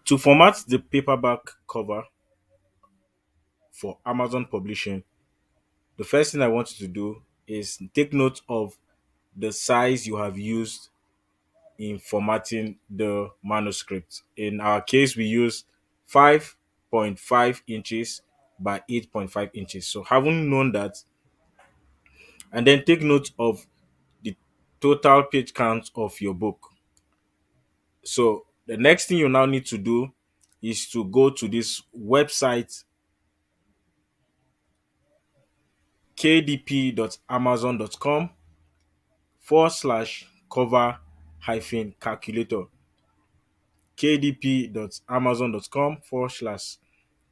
To format the paperback cover for Amazon publishing, the first thing I want you to do is take note of the size you have used in formatting the manuscript. In our case, we use 5.5 inches by 8.5 inches. So, having known that, and then take note of the total page count of your book. So, the next thing you now need to do is to go to this website kdp.amazon.com /cover calculator. kdp.amazon.com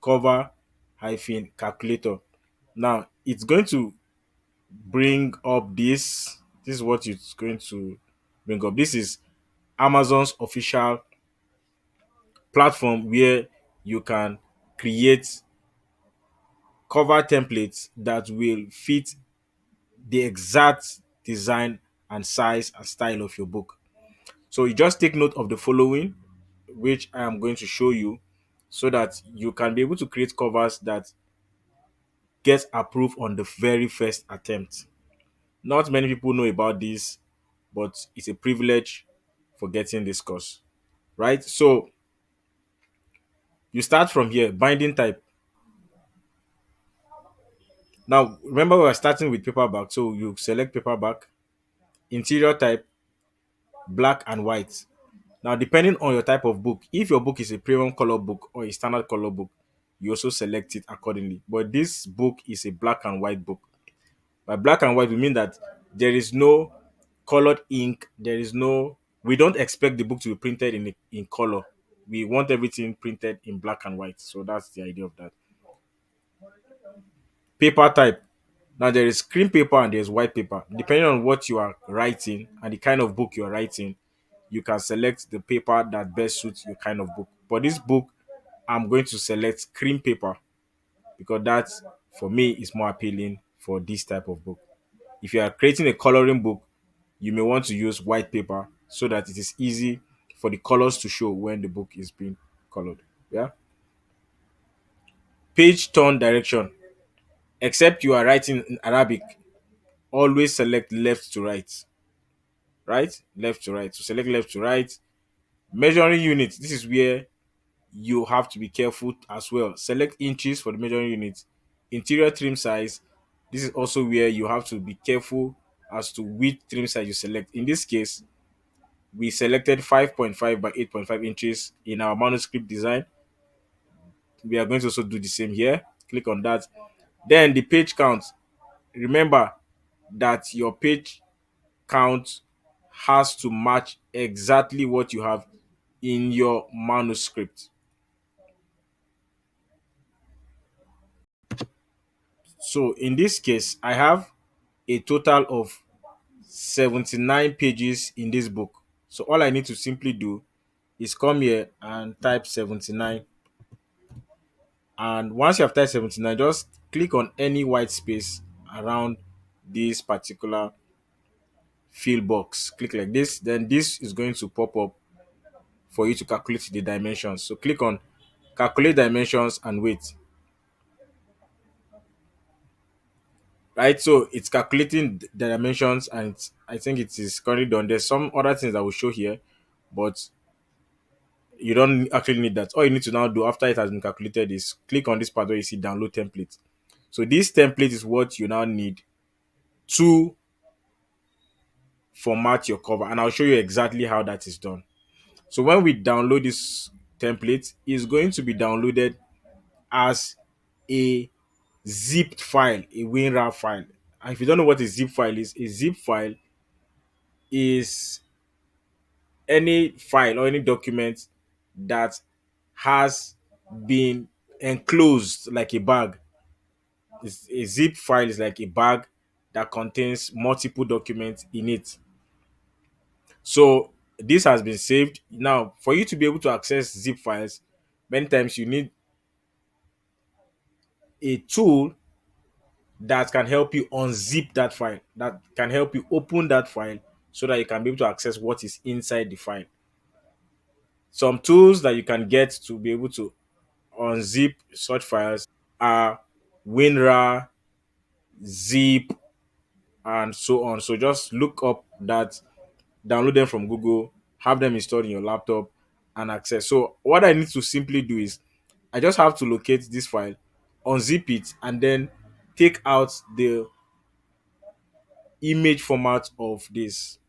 cover calculator. Now it's going to bring up this. This is what it's going to bring up. This is Amazon's official platform where you can create cover templates that will fit the exact design and size and style of your book. So you just take note of the following, which I am going to show you, so that you can be able to create covers that get approved on the very first attempt. Not many people know about this, but it's a privilege for getting this course, right? So you start from here, binding type. Now, remember we are starting with paperback, so you select paperback, interior type, black and white. Now, depending on your type of book, if your book is a premium color book or a standard color book, you also select it accordingly. But this book is a black and white book. By black and white, we mean that there is no colored ink. We don't expect the book to be printed in color. We want everything printed in black and white. So that's the idea of that. Paper type. Now there is cream paper and there's white paper. Depending on what you are writing and the kind of book you are writing, you can select the paper that best suits your kind of book. For this book, I'm going to select cream paper because that for me is more appealing for this type of book. If you are creating a coloring book, you may want to use white paper so that it is easy for the colors to show when the book is being colored. Yeah. Page turn direction. Except you are writing in Arabic, always select left to right. Right? Left to right. So select left to right. Measuring unit. This is where you have to be careful as well. Select inches for the measuring unit. Interior trim size. This is also where you have to be careful as to which trim size you select. In this case, we selected 5.5 by 8.5 inches in our manuscript design. We are going to also do the same here. Click on that. Then the page count. Remember that your page count has to match exactly what you have in your manuscript. So in this case, I have a total of 79 pages in this book. So all I need to simply do is come here and type 79. And once you have typed 79, just click on any white space around this particular fill box. Click like this. Then this is going to pop up for you to calculate the dimensions. So click on calculate dimensions and wait. Right, so it's calculating the dimensions and I think it is currently done. There's some other things that will show here, but you don't actually need that. All you need to now do after it has been calculated is click on this part where you see download template. So this template is what you now need to format your cover, and I'll show you exactly how that is done. So when we download this template, it's going to be downloaded as a zipped file, a WinRAR file. And if you don't know what a zip file is, a zip file is any file or any document that has been enclosed like a bag. A zip file is like a bag that contains multiple documents in it. So this has been saved. Now, for you to be able to access zip files, many times you need a tool that can help you unzip that file, that can help you open that file so that you can be able to access what is inside the file. Some tools that you can get to be able to unzip such files are WinRAR, Zip, and so on. So just look up that, download them from Google, have them installed in your laptop, and access. So what I need to simply do is I just have to locate this file, unzip it, and then take out the image format of this.